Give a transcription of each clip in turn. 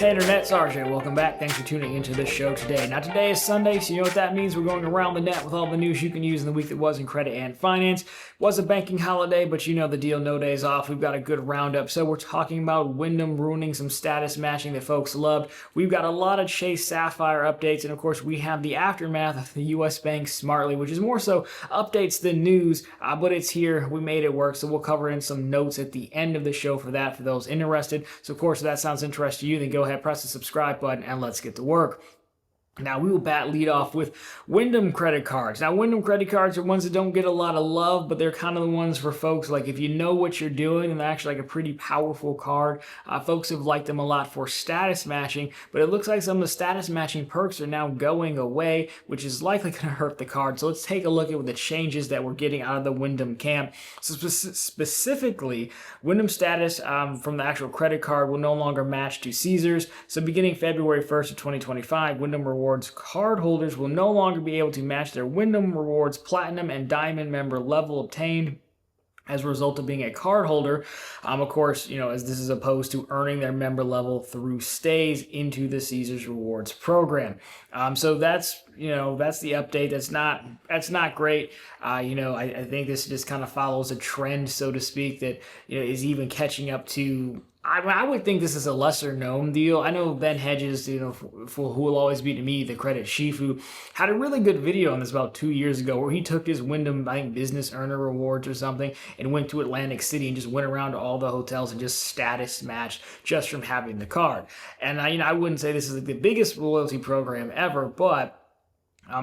Hey Internet, it's RJ. Welcome back. Thanks for tuning into this show today. Now today is Sunday, so you know what that means. We're going around the net with all the news you can use in the week that was in credit and finance. It was a banking holiday, but you know the deal, no days off. We've got a good roundup. So we're talking about Wyndham ruining some status matching that folks loved. We've got a lot of Chase Sapphire updates, and of course we have the aftermath of the US Bank Smartly, which is more so updates than news, but it's here. We made it work, so we'll cover in some notes at the end of the show for that, for those interested. So of course, if that sounds interesting to you, then go ahead, press the subscribe button, and let's get to work. Now, we will lead off with Wyndham credit cards. Now, Wyndham credit cards are ones that don't get a lot of love, but they're kind of the ones for folks, like if you know what you're doing, and they're actually like a pretty powerful card. Folks have liked them a lot for status matching, but it looks like some of the status matching perks are now going away, which is likely going to hurt the card. So let's take a look at the changes that we're getting out of the Wyndham camp. So specifically, Wyndham status from the actual credit card will no longer match to Caesars. So beginning February 1st of 2025, Wyndham Rewards cardholders will no longer be able to match their Wyndham Rewards Platinum and Diamond member level obtained as a result of being a cardholder. Of course, you know, as this is opposed to earning their member level through stays into the Caesars Rewards program. So that's, you know, that's the update. That's not great. I think this just kind of follows a trend, so to speak, that, you know, is even catching up to. I would think this is a lesser known deal. I know Ben Hedges, you know, for who will always be to me the credit Shifu, had a really good video on this about 2 years ago where he took his Wyndham, I think, business earner rewards or something and went to Atlantic City and just went around to all the hotels and just status matched just from having the card. And I wouldn't say this is the biggest loyalty program ever, but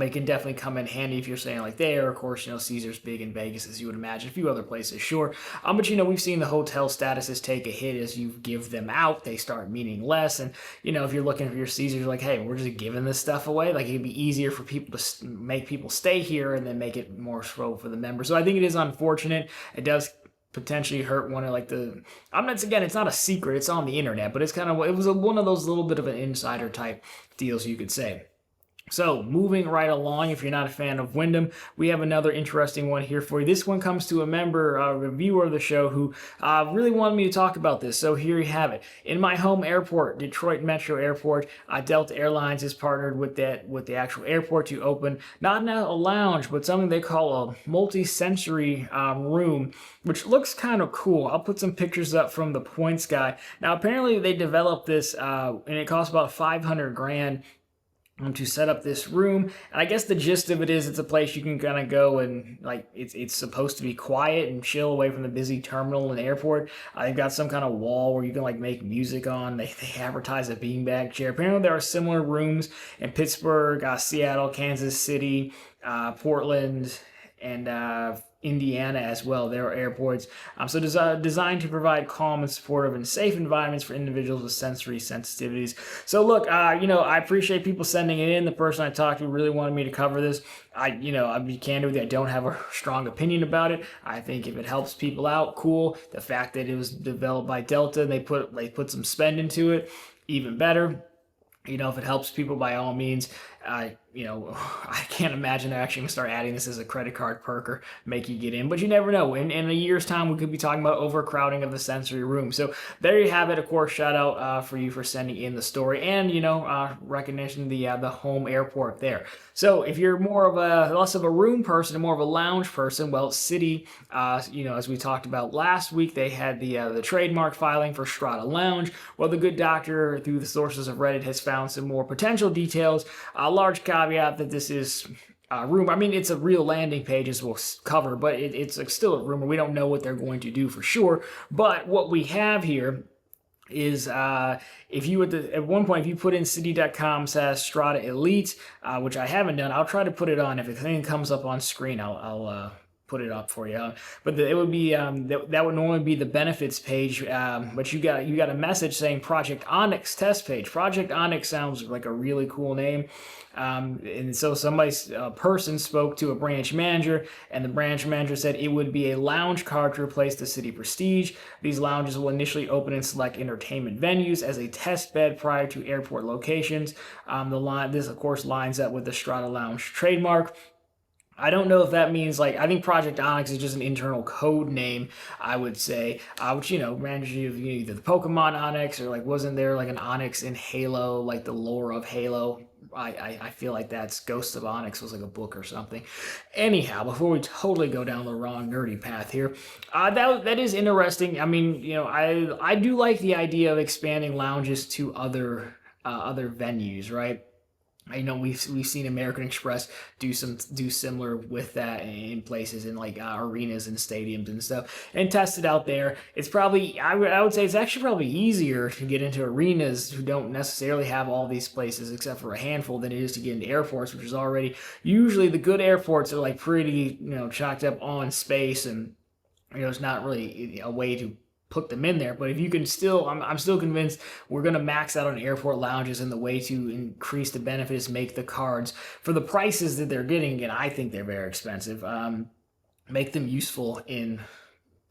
it can definitely come in handy if you're staying like there. Of course, you know, Caesar's big in Vegas, as you would imagine. A few other places, sure. But, you know, we've seen the hotel statuses take a hit as you give them out. They start meaning less. And, you know, if you're looking for your Caesars, you're like, hey, we're just giving this stuff away. Like, it'd be easier for people to make people stay here and then make it more so for the members. So I think it is unfortunate. It does potentially hurt one of like the, it's not a secret. It's on the internet, but it's it was one of those little bit of an insider type deals, you could say. So, moving right along, if you're not a fan of Wyndham, we have another interesting one here for you. This one comes to a member, a viewer of the show, who really wanted me to talk about this. So here you have it. In my home airport, Detroit Metro Airport, Delta Airlines has partnered with the actual airport to open not a lounge, but something they call a multi-sensory room, which looks kind of cool. I'll put some pictures up from the Points guy. Now, apparently they developed this, and it costs about $500,000. To set up this room. And I guess the gist of it is it's a place you can kind of go and, like, it's supposed to be quiet and chill away from the busy terminal and airport. They've got some kind of wall where you can, like, make music on. They advertise a beanbag chair. Apparently there are similar rooms in Pittsburgh, Seattle, Kansas City, Portland, and Indiana as well. There are airports. So designed to provide calm and supportive and safe environments for individuals with sensory sensitivities. So look, I appreciate people sending it in. The person I talked to really wanted me to cover this. I'll be candid with you. I don't have a strong opinion about it. I think if it helps people out, cool. The fact that it was developed by Delta and they put some spend into it, even better. You know, if it helps people, by all means. I can't imagine they're actually going to start adding this as a credit card perk or make you get in, but you never know. In a year's time, we could be talking about overcrowding of the sensory room. So there you have it. Of course, shout out for you for sending in the story and, recognition the home airport there. So if you're more of less of a room person and more of a lounge person, well, Citi, as we talked about last week, they had the trademark filing for Strata Lounge. Well, the good doctor, through the sources of Reddit, has found some more potential details. Large caveat that this is a rumor. I mean, it's a real landing page, as we'll cover, but it's still a rumor. We don't know what they're going to do for sure. But what we have here is if you at one point, if you put in Citi.com/Strata Elite, which I haven't done, I'll try to put it on. If anything comes up on screen, I'll put it up for you. But it would be that would normally be the benefits page. But you got a message saying Project Onyx test page. Project Onyx sounds like a really cool name. And so a person spoke to a branch manager, and the branch manager said it would be a lounge card to replace the Citi Prestige. These lounges will initially open in select entertainment venues as a test bed prior to airport locations. This of course lines up with the Strata Lounge trademark. I don't know if that means like, I think Project Onyx is just an internal code name, I would say, which, reminds you of either the Pokemon Onyx or like, wasn't there like an Onyx in Halo, like the lore of Halo? I feel like that's Ghosts of Onyx was like a book or something. Anyhow, before we totally go down the wrong nerdy path here, that is interesting. I mean, I do like the idea of expanding lounges to other venues, right? I know we've seen American Express do similar with that in places in like arenas and stadiums and stuff, and test it out there. It's probably I would say it's actually probably easier to get into arenas who don't necessarily have all these places except for a handful than it is to get into airports, which is already usually the good airports are like pretty chocked up on space, and it's not really a way to put them in there. But if you can still, I'm still convinced we're going to max out on airport lounges, and the way to increase the benefit is make the cards for the prices that they're getting, and I think they're very expensive, make them useful in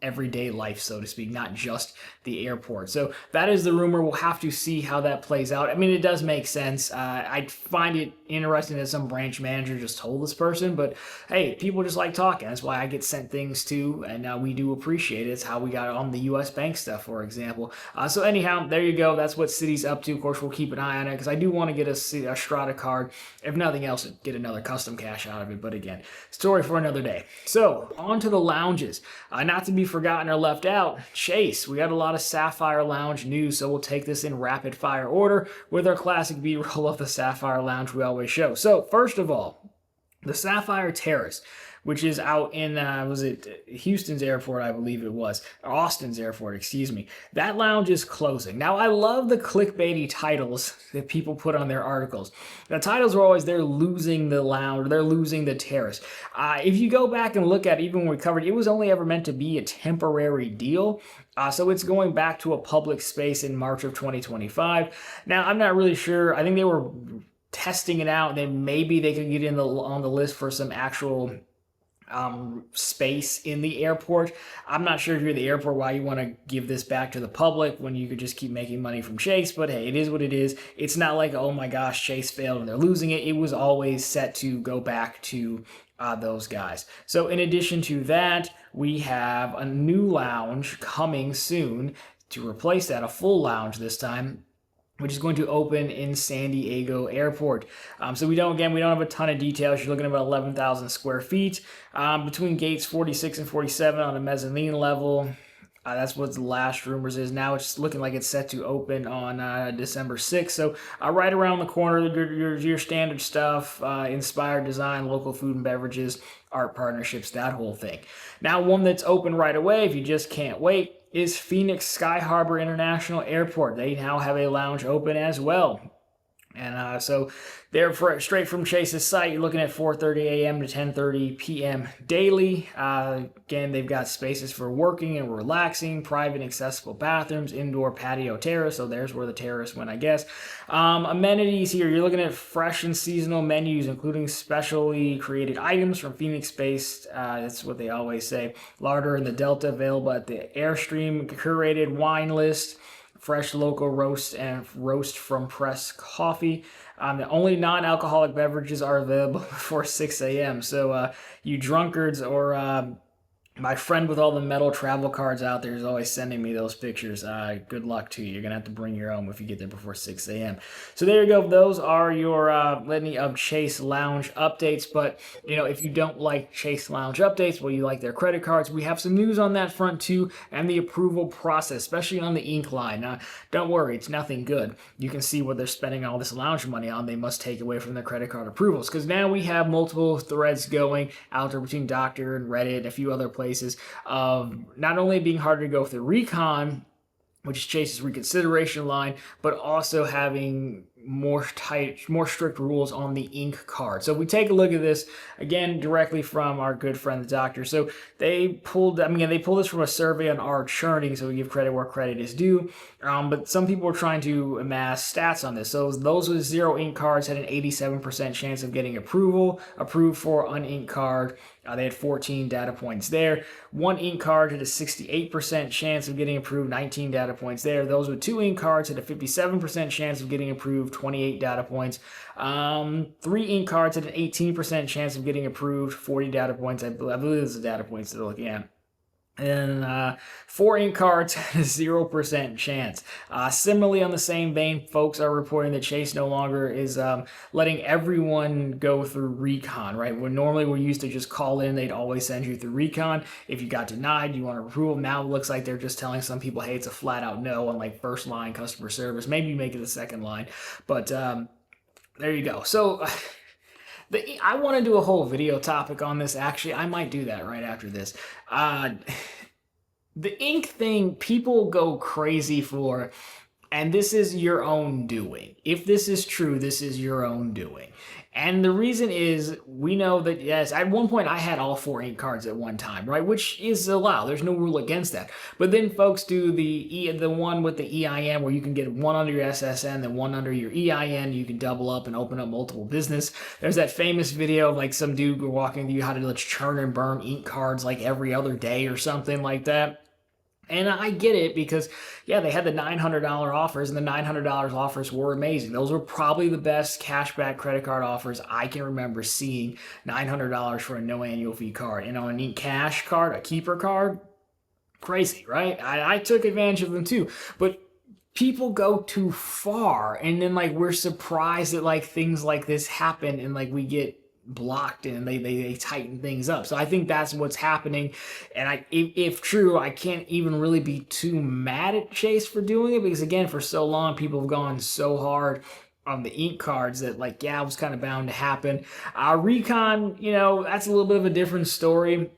everyday life, so to speak, not just the airport. So that is the rumor. We'll have to see how that plays out. I mean, it does make sense. I find it interesting that some branch manager just told this person, but hey, people just like talking. That's why I get sent things too, and we do appreciate it. It's how we got on the U.S. Bank stuff, for example. So anyhow, there you go. That's what Citi's up to. Of course, we'll keep an eye on it because I do want to get a Strata card. If nothing else, get another custom cash out of it. But again, story for another day. So on to the lounges. Not to be forgotten or left out, Chase. We got a lot of Sapphire Lounge news, so we'll take this in rapid fire order with our classic B-roll of the Sapphire Lounge we always show. So first of all, the Sapphire Terrace, which is out in, was it Houston's airport, I believe it was, or Austin's airport, excuse me. That lounge is closing. Now, I love the clickbaity titles that people put on their articles. The titles are always, they're losing the lounge, they're losing the terrace. If you go back and look at it, even when we covered, it was only ever meant to be a temporary deal. So it's going back to a public space in March of 2025. Now, I'm not really sure. I think they were testing it out, and then maybe they could get on the list for some actual space in the airport. I'm not sure if you're the airport why you want to give this back to the public when you could just keep making money from Chase, but hey, it is what it is. It's not like, oh my gosh, Chase failed and they're losing it. It was always set to go back to those guys. So in addition to that, we have a new lounge coming soon to replace that, a full lounge this time, which is going to open in San Diego Airport. So we don't have a ton of details. You're looking at about 11,000 square feet between gates 46 and 47 on a mezzanine level. That's what the last rumors is. Now it's looking like it's set to open on December 6th. So right around the corner, your standard stuff, inspired design, local food and beverages, art partnerships, that whole thing. Now one that's open right away, if you just can't wait, is Phoenix Sky Harbor International Airport. They now have a lounge open as well. And so they're straight from Chase's site. You're looking at 4:30 a.m. to 10:30 p.m. daily. Again, they've got spaces for working and relaxing, private accessible bathrooms, indoor patio terrace. So there's where the terrace went, I guess. Amenities here. You're looking at fresh and seasonal menus, including specially created items from Phoenix-based. That's what they always say. Larder in the Delta available at the Airstream. Curated wine list. Fresh local roast from press coffee. The only non-alcoholic beverages are available before 6 a.m. So you drunkards or my friend with all the metal travel cards out there is always sending me those pictures. Good luck to you. You're going to have to bring your own if you get there before 6 a.m. So there you go. Those are your litany of Chase Lounge updates. But, if you don't like Chase Lounge updates, well, you like their credit cards, we have some news on that front too, and the approval process, especially on the Ink line. Now, don't worry, it's nothing good. You can see what they're spending all this lounge money on. They must take away from their credit card approvals, because now we have multiple threads going out there between Doctor and Reddit and a few other places of not only being harder to go through recon, which is Chase's reconsideration line, but also having more strict rules on the Ink card. So if we take a look at this again directly from our good friend the Doctor. So they pulled this from a survey on our churning, so we give credit where credit is due. But some people are trying to amass stats on this. So those with 0 Ink cards had an 87% chance of getting approved for an Ink card. They had 14 data points there. 1 Ink card had a 68% chance of getting approved, 19 data points there. Those with 2 Ink cards had a 57% chance of getting approved, approved, 28 data points. 3 ink cards had an 18% chance of getting approved, 40 data points. I believe this is the data points they're looking at. And 4 ink cards had a 0% chance. Similarly, on the same vein, folks are reporting that Chase no longer is letting everyone go through recon, right? When normally we used to just call in, they'd always send you through recon. If you got denied, you want to approve. Now it looks like they're just telling some people, hey, it's a flat out no on like first line customer service. Maybe you make it a second line, but there you go. So I want to do a whole video topic on this. Actually, I might do that right after this. The ink thing, people go crazy for, and this is your own doing. If this is true, this is your own doing. And the reason is, we know that, yes, at one point I had all 4 ink cards at one time, right? Which is allowed. There's no rule against that. But then folks do the one with the EIN where you can get one under your SSN, then one under your EIN. You can double up and open up multiple business. There's that famous video of like some dude walking you how to let's churn and burn ink cards like every other day or something like that. And I get it because, yeah, they had the $900 offers, and the $900 offers were amazing. Those were probably the best cashback credit card offers I can remember seeing. $900 for a no annual fee card. And on a neat cash card, a keeper card, crazy, right? I took advantage of them too. But people go too far, and then like we're surprised that like things like this happen, and like we get blocked and they tighten things up. So I think that's what's happening. And if true, I can't even really be too mad at Chase for doing it, because again, for so long people have gone so hard on the ink cards that like, yeah, it was kind of bound to happen. Recon, you know, that's a little bit of a different story.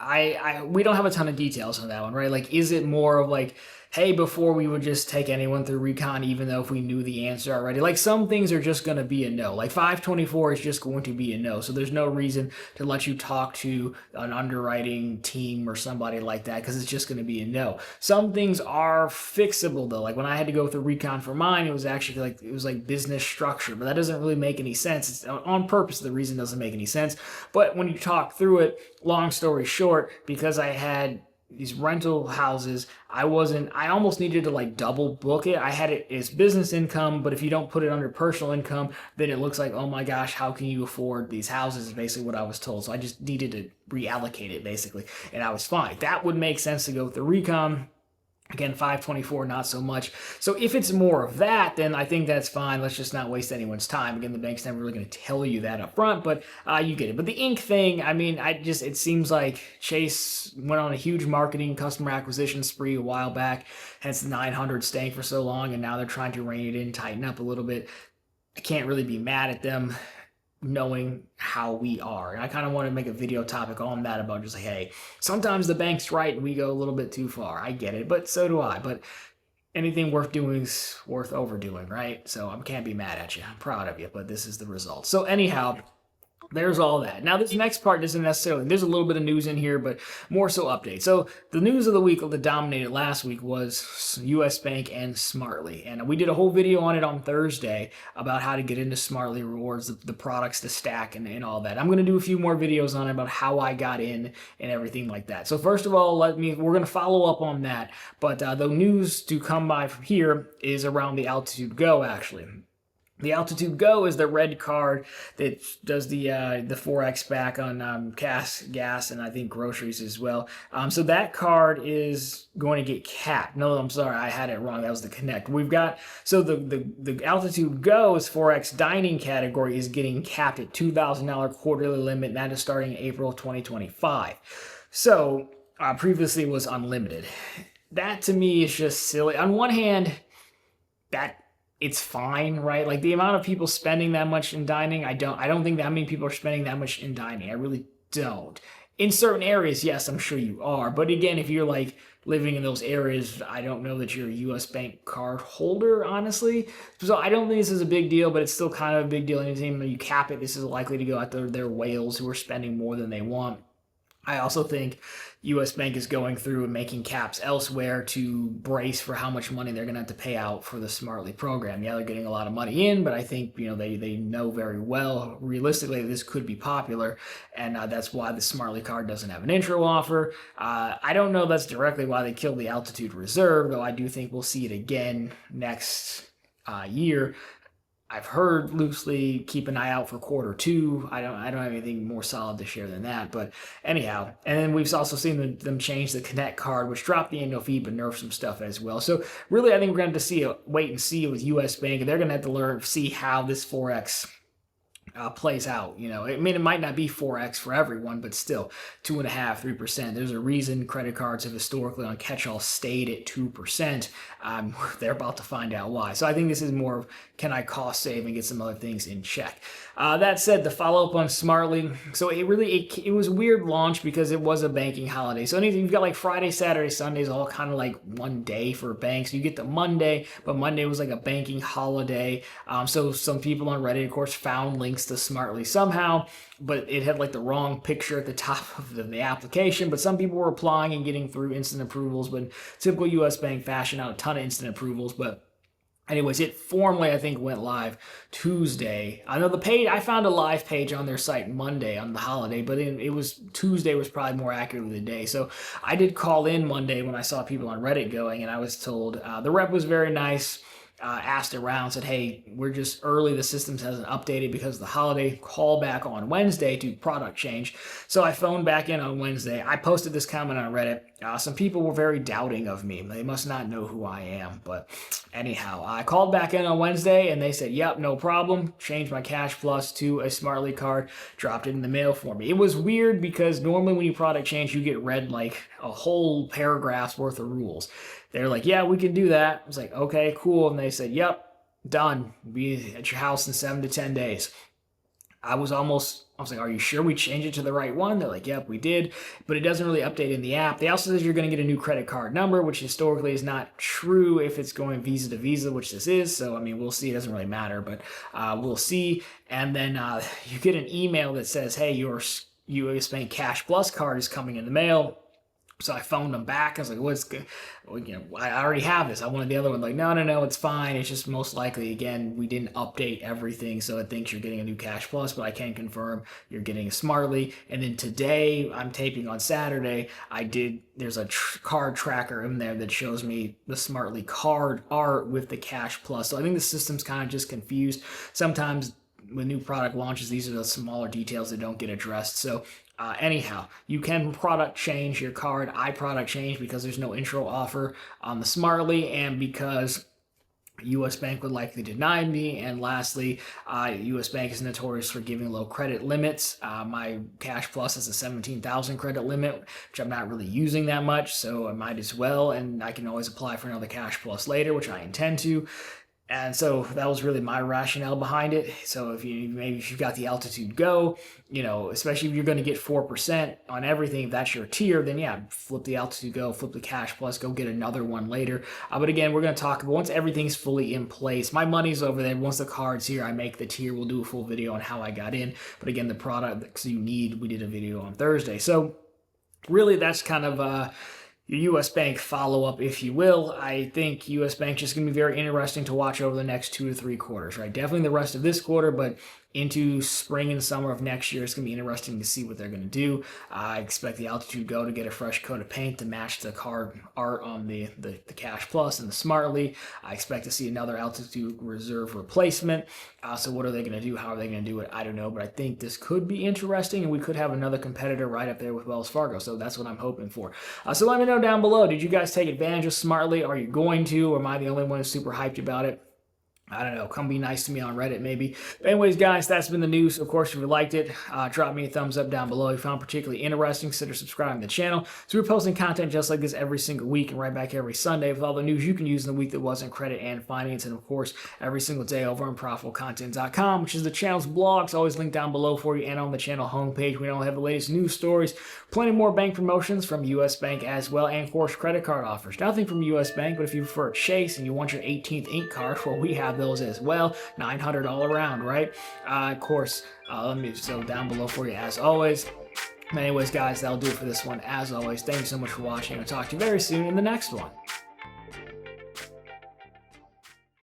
We don't have a ton of details on that one, right? Like, is it more of like, hey, before we would just take anyone through recon, even though if we knew the answer already. Like, some things are just going to be a no. Like, 524 is just going to be a no. So there's no reason to let you talk to an underwriting team or somebody like that, because it's just going to be a no. Some things are fixable, though. Like, when I had to go through recon for mine, it was actually like, it was like business structure. But that doesn't really make any sense. It's on purpose. The reason doesn't make any sense. But when you talk through it, long story short, because I had these rental houses, I almost needed to like double book it. I had it as business income, but if you don't put it under personal income, then it looks like, oh my gosh, how can you afford these houses, is basically what I was told. So I just needed to reallocate it basically, and I was fine. That would make sense to go with the recon. Again, 524, not so much. So if it's more of that, then I think that's fine. Let's just not waste anyone's time. Again, the bank's never really going to tell you that up front, but you get it. But the ink thing, I mean, it seems like Chase went on a huge marketing customer acquisition spree a while back, hence the 900 staying for so long, and now they're trying to rein it in, tighten up a little bit. I can't really be mad at them, knowing how we are. And I kind of want to make a video topic on that, about just like, hey, sometimes the bank's right and we go a little bit too far. I get it, but so do I. But anything worth doing is worth overdoing, right? So I can't be mad at you. I'm proud of you, but this is the result. So anyhow, there's all that. Now, this next part isn't necessarily, there's a little bit of news in here, but more so update. So the news of the week that dominated last week was US Bank and Smartly. And we did a whole video on it on Thursday about how to get into Smartly rewards, the products to stack and all that. I'm going to do a few more videos on it about how I got in and everything like that. So first of all, we're going to follow up on that. But the news to come by from here is around the Altitude Go, actually. The Altitude Go is the red card that does the 4x back on gas, and I think groceries as well. So that card is going to get capped. No, I'm sorry, I had it wrong. That was the Connect. We've got, so the Altitude Go's 4x dining category is getting capped at $2,000 quarterly limit, and that is starting in April 2025. So previously it was unlimited. That to me is just silly. On one hand, it's fine, right? Like, the amount of people spending that much in dining, I don't think that many people are spending that much in dining. I really don't. In certain areas, yes, I'm sure you are. But again, if you're like living in those areas, I don't know that you're a US Bank card holder, honestly. So I don't think this is a big deal, but it's still kind of a big deal. Anytime you cap it, this is likely to go out to their whales who are spending more than they want. I also think US Bank is going through and making caps elsewhere to brace for how much money they're going to have to pay out for the Smartly program. Yeah, they're getting a lot of money in, but I think, you know, they know very well, realistically, this could be popular, and that's why the Smartly card doesn't have an intro offer. I don't know that's directly why they killed the Altitude Reserve, though I do think we'll see it again next year. I've heard loosely keep an eye out for quarter 2. I don't have anything more solid to share than that. But anyhow, and then we've also seen them change the Connect card, which dropped the annual fee but nerfed some stuff as well. So really, I think we're going to see a wait and see with U.S. Bank, and they're going to have to see how this Forex plays out. I mean, it might not be 4x for everyone, but still 2.5%, 3%. There's a reason credit cards have historically on catch-all stayed at 2%. They're about to find out why. So I think this is more of, can I cost save and get some other things in check? That said, the follow-up on Smartly. So it was a weird launch because it was a banking holiday. So you've got like Friday, Saturday, Sundays all kind of like one day for banks. You get the Monday, but Monday was like a banking holiday. So some people on Reddit, of course, found links to Smartly somehow, but it had like the wrong picture at the top of the application. But some people were applying and getting through instant approvals, but typical US Bank fashion, out a ton of instant approvals. But anyways, it formally, I think, went live Tuesday. I know I found a live page on their site Monday on the holiday, but it was Tuesday was probably more accurately the day. So I did call in Monday when I saw people on Reddit going, and I was told the rep was very nice. Asked around, said, hey, we're just early, the systems hasn't updated because of the holiday. Call back on Wednesday to product change. So I phoned back in on Wednesday. I posted this comment on Reddit. Some people were very doubting of me. They must not know who I am. But anyhow, I called back in on Wednesday and they said, yep, no problem. Changed my Cash Plus to a Smartly card, dropped it in the mail for me. It was weird because normally when you product change, you get read like a whole paragraph's worth of rules. They're like, yeah, we can do that. I was like, okay, cool. And they said, yep, done. Be at your house in 7 to 10 days. I was like, are you sure we changed it to the right one? They're like, yep, we did, but it doesn't really update in the app. They also says you're going to get a new credit card number, which historically is not true if it's going Visa to Visa, which this is. So, I mean, we'll see. It doesn't really matter, but we'll see. And then you get an email that says, hey, your US Bank Cash Plus card is coming in the mail. So I phoned them back. I was like, what's good? Well, I already have this. I wanted the other one. Like, no, it's fine. It's just most likely, again, we didn't update everything, so it thinks you're getting a new Cash Plus, but I can confirm you're getting a Smartly. And then today, I'm taping on Saturday, there's a card tracker in there that shows me the Smartly card art with the Cash Plus. So I think the system's kind of just confused. Sometimes with new product launches, these are the smaller details that don't get addressed. So anyhow, you can product change your card. I product change because there's no intro offer on the Smartly and because U.S. Bank would likely deny me. And lastly, U.S. Bank is notorious for giving low credit limits. My Cash Plus has a 17,000 credit limit, which I'm not really using that much, so I might as well. And I can always apply for another Cash Plus later, which I intend to. And so that was really my rationale behind it. So if you've got the Altitude Go, especially if you're going to get 4% on everything, if that's your tier, then yeah, flip the Altitude Go, flip the Cash Plus, go get another one later. But again, we're going to talk about once everything's fully in place. My money's over there. Once the card's here, I make the tier. We'll do a full video on how I got in. But again, the products you need, we did a video on Thursday. So really, that's kind of your U.S. Bank follow-up, if you will. I think U.S. Bank is just going to be very interesting to watch over the next 2 to 3 quarters, right? Definitely the rest of this quarter, but into spring and summer of next year, it's going to be interesting to see what they're going to do. I expect the Altitude Go to get a fresh coat of paint to match the card art on the Cash Plus and the Smartly. I expect to see another Altitude Reserve replacement. So what are they going to do? How are they going to do it? I don't know, but I think this could be interesting, and we could have another competitor right up there with Wells Fargo. So that's what I'm hoping for. So let me know down below. Did you guys take advantage of Smartly? Are you going to? Or am I the only one who's super hyped about it? I don't know, come be nice to me on Reddit maybe. But anyways, guys, that's been the news. Of course, if you liked it, drop me a thumbs up down below. If you found it particularly interesting, consider subscribing to the channel. So we're posting content just like this every single week and right back every Sunday with all the news you can use in the week that was in credit and finance. And of course, every single day over on ProfitableContent.com, which is the channel's blog. It's always linked down below for you and on the channel homepage. We don't have the latest news stories, plenty more bank promotions from U.S. Bank as well, and of course, credit card offers. Nothing from U.S. Bank, but if you prefer Chase and you want your 18th ink card, well, we have those as well. 900 all around, right? Of course, so down below for you as always. Anyways, guys, that'll do it for this one. As always, thank you so much for watching. I'll talk to you very soon in the next one.